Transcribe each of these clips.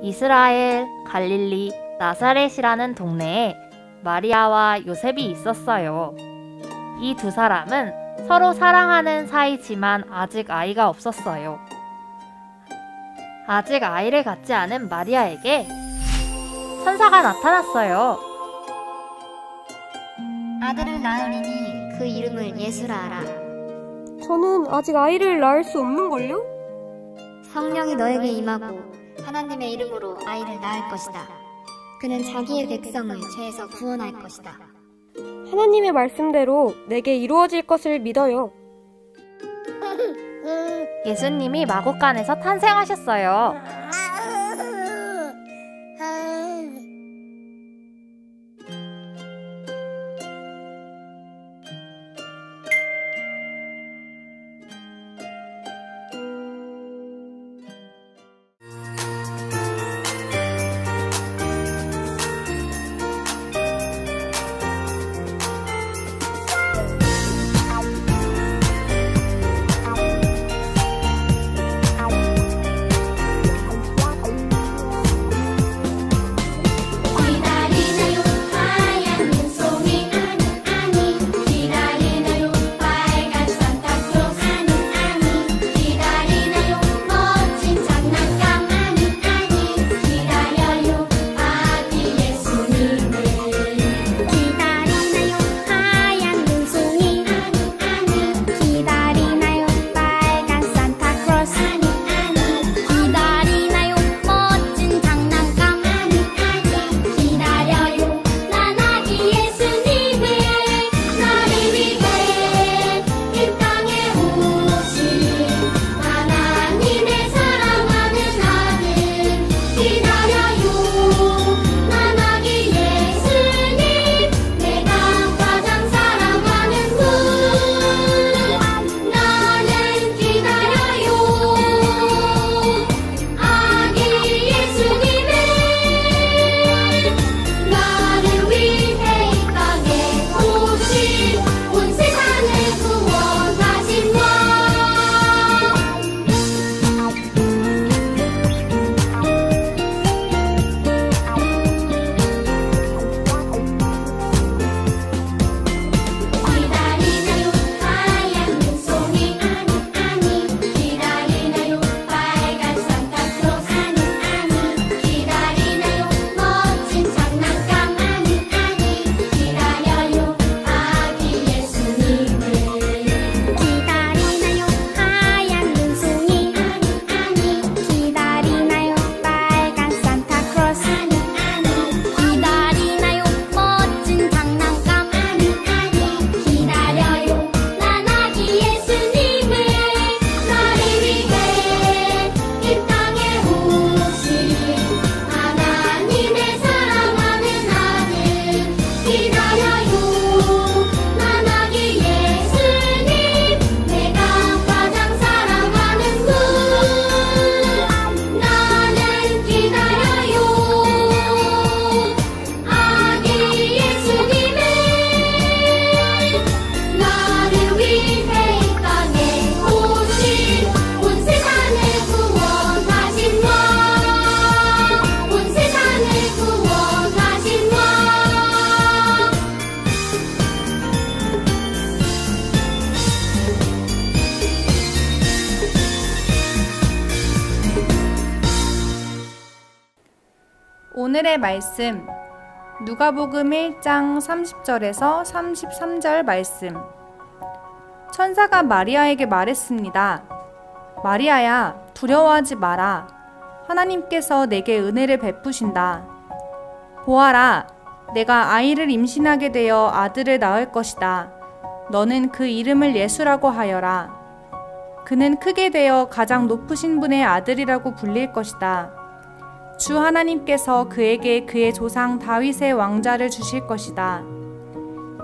이스라엘, 갈릴리, 나사렛이라는 동네에 마리아와 요셉이 있었어요. 이 두 사람은 서로 사랑하는 사이지만 아직 아이가 없었어요. 아직 아이를 갖지 않은 마리아에게 천사가 나타났어요. 아들을 낳으리니 그 이름을 예수라 하라. 저는 아직 아이를 낳을 수 없는걸요? 성령이 너에게 임하고 하나님의 이름으로 아이를 낳을 것이다. 그는 자기의 백성을 죄에서 구원할 것이다. 하나님의 말씀대로 내게 이루어질 것을 믿어요. 예수님이 마구간에서 탄생하셨어요. 오늘의 말씀 누가복음 1장 30절에서 33절 말씀. 천사가 마리아에게 말했습니다. 마리아야, 두려워하지 마라. 하나님께서 내게 은혜를 베푸신다. 보아라, 내가 아이를 임신하게 되어 아들을 낳을 것이다. 너는 그 이름을 예수라고 하여라. 그는 크게 되어 가장 높으신 분의 아들이라고 불릴 것이다. 주 하나님께서 그에게 그의 조상 다윗의 왕자를 주실 것이다.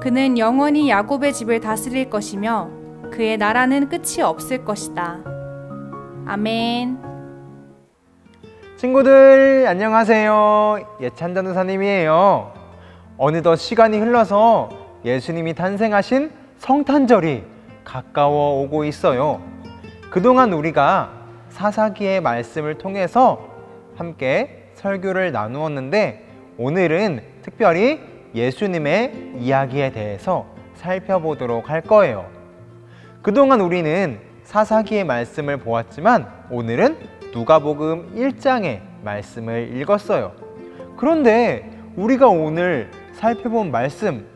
그는 영원히 야곱의 집을 다스릴 것이며 그의 나라는 끝이 없을 것이다. 아멘. 친구들 안녕하세요. 예찬 전도사님이에요. 어느덧 시간이 흘러서 예수님이 탄생하신 성탄절이 가까워 오고 있어요. 그동안 우리가 사사기의 말씀을 통해서 함께 설교를 나누었는데 오늘은 특별히 예수님의 이야기에 대해서 살펴보도록 할 거예요. 그동안 우리는 사사기의 말씀을 보았지만 오늘은 누가복음 1장의 말씀을 읽었어요. 그런데 우리가 오늘 살펴본 말씀,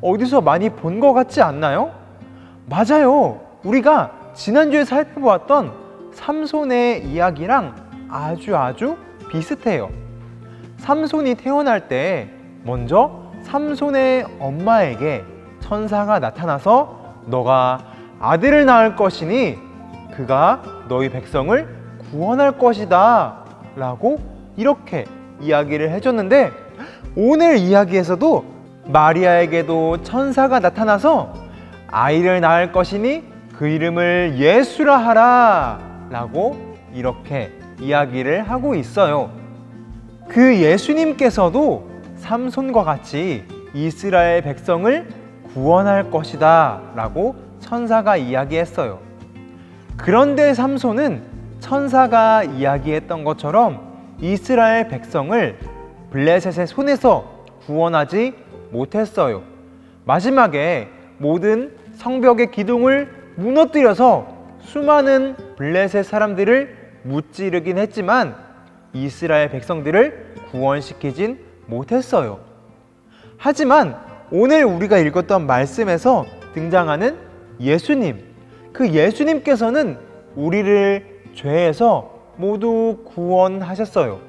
어디서 많이 본 것 같지 않나요? 맞아요. 우리가 지난주에 살펴보았던 삼손의 이야기랑 아주 비슷해요. 삼손이 태어날 때 먼저 삼손의 엄마에게 천사가 나타나서 너가 아들을 낳을 것이니 그가 너희 백성을 구원할 것이다 라고 이렇게 이야기를 해줬는데 오늘 이야기에서도 마리아에게도 천사가 나타나서 아이를 낳을 것이니 그 이름을 예수라 하라 라고 이렇게 이야기를 하고 있어요. 그 예수님께서도 삼손과 같이 이스라엘 백성을 구원할 것이다 라고 천사가 이야기했어요. 그런데 삼손은 천사가 이야기했던 것처럼 이스라엘 백성을 블레셋의 손에서 구원하지 못했어요. 마지막에 모든 성벽의 기둥을 무너뜨려서 수많은 블레셋 사람들을 무찌르긴 했지만 이스라엘 백성들을 구원시키진 못했어요. 하지만 오늘 우리가 읽었던 말씀에서 등장하는 예수님, 그 예수님께서는 우리를 죄에서 모두 구원하셨어요.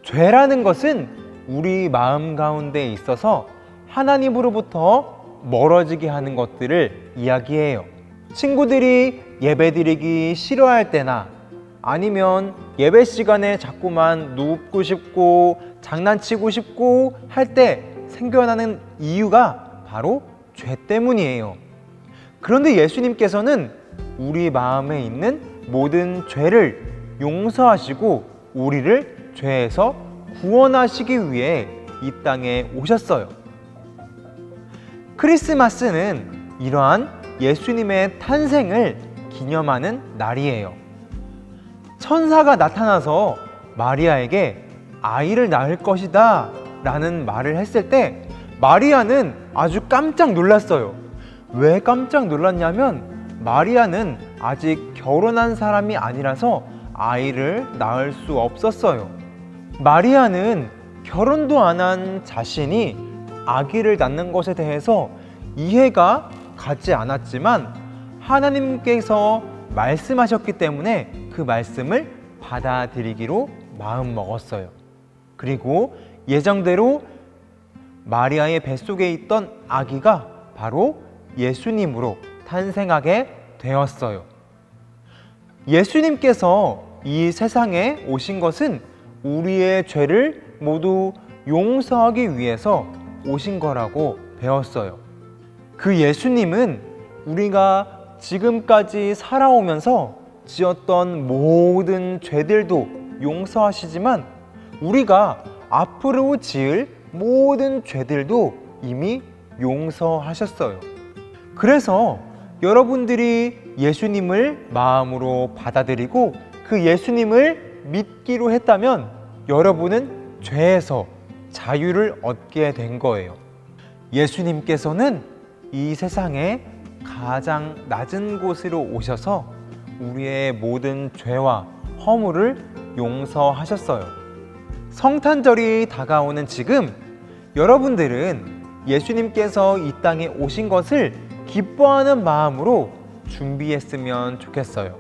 죄라는 것은 우리 마음 가운데 있어서 하나님으로부터 멀어지게 하는 것들을 이야기해요. 친구들이 예배드리기 싫어할 때나 아니면 예배 시간에 자꾸만 눕고 싶고 장난치고 싶고 할 때 생겨나는 이유가 바로 죄 때문이에요. 그런데 예수님께서는 우리 마음에 있는 모든 죄를 용서하시고 우리를 죄에서 구원하시기 위해 이 땅에 오셨어요. 크리스마스는 이러한 예수님의 탄생을 기념하는 날이에요. 천사가 나타나서 마리아에게 아이를 낳을 것이다 라는 말을 했을 때 마리아는 아주 깜짝 놀랐어요. 왜 깜짝 놀랐냐면 마리아는 아직 결혼한 사람이 아니라서 아이를 낳을 수 없었어요. 마리아는 결혼도 안 한 자신이 아기를 낳는 것에 대해서 이해가 가지 않았지만 하나님께서 말씀하셨기 때문에 그 말씀을 받아들이기로 마음먹었어요. 그리고 예정대로 마리아의 뱃속에 있던 아기가 바로 예수님으로 탄생하게 되었어요. 예수님께서 이 세상에 오신 것은 우리의 죄를 모두 용서하기 위해서 오신 거라고 배웠어요. 그 예수님은 우리가 지금까지 살아오면서 지었던 모든 죄들도 용서하시지만 우리가 앞으로 지을 모든 죄들도 이미 용서하셨어요. 그래서 여러분들이 예수님을 마음으로 받아들이고 그 예수님을 믿기로 했다면 여러분은 죄에서 자유를 얻게 된 거예요. 예수님께서는 이 세상에 가장 낮은 곳으로 오셔서 우리의 모든 죄와 허물을 용서하셨어요. 성탄절이 다가오는 지금 여러분들은 예수님께서 이 땅에 오신 것을 기뻐하는 마음으로 준비했으면 좋겠어요.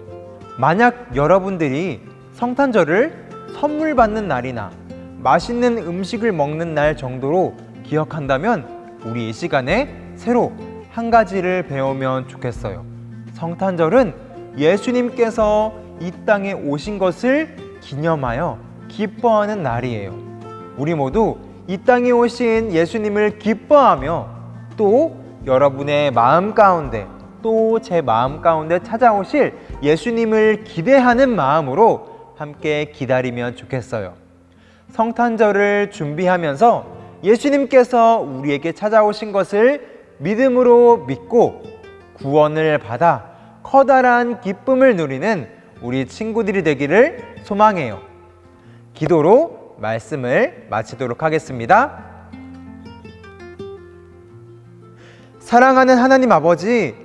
만약 여러분들이 성탄절을 선물 받는 날이나 맛있는 음식을 먹는 날 정도로 기억한다면 우리 이 시간에 새로 한 가지를 배우면 좋겠어요. 성탄절은 예수님께서 이 땅에 오신 것을 기념하여 기뻐하는 날이에요. 우리 모두 이 땅에 오신 예수님을 기뻐하며 또 여러분의 마음 가운데 또 제 마음 가운데 찾아오실 예수님을 기대하는 마음으로 함께 기다리면 좋겠어요. 성탄절을 준비하면서 예수님께서 우리에게 찾아오신 것을 믿음으로 믿고 구원을 받아 커다란 기쁨을 누리는 우리 친구들이 되기를 소망해요. 기도로 말씀을 마치도록 하겠습니다. 사랑하는 하나님 아버지,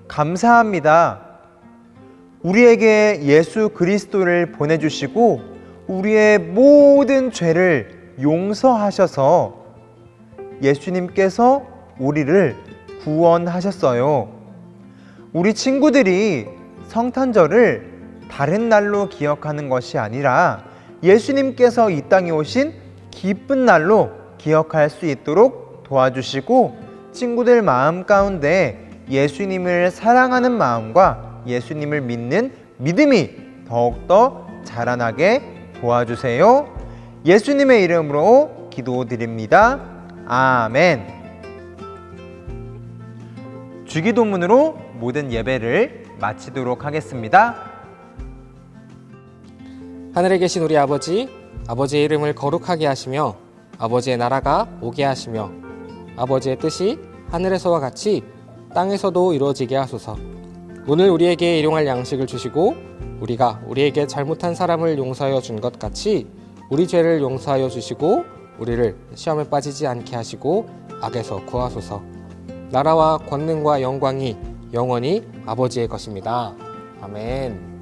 감사합니다. 우리에게 예수 그리스도를 보내주시고 우리의 모든 죄를 용서하셔서 예수님께서 우리를 구원하셨어요. 우리 친구들이 성탄절을 다른 날로 기억하는 것이 아니라 예수님께서 이 땅에 오신 기쁜 날로 기억할 수 있도록 도와주시고 친구들 마음 가운데 예수님을 사랑하는 마음과 예수님을 믿는 믿음이 더욱더 자라나게 도와주세요. 예수님의 이름으로 기도드립니다. 아멘. 주기도문으로 모든 예배를 마치도록 하겠습니다. 하늘에 계신 우리 아버지, 아버지의 이름을 거룩하게 하시며 아버지의 나라가 오게 하시며 아버지의 뜻이 하늘에서와 같이 땅에서도 이루어지게 하소서. 오늘 우리에게 일용할 양식을 주시고 우리가 우리에게 잘못한 사람을 용서하여 준 것 같이 우리 죄를 용서하여 주시고 우리를 시험에 빠지지 않게 하시고 악에서 구하소서. 나라와 권능과 영광이 영원히 아버지의 것입니다. 아멘.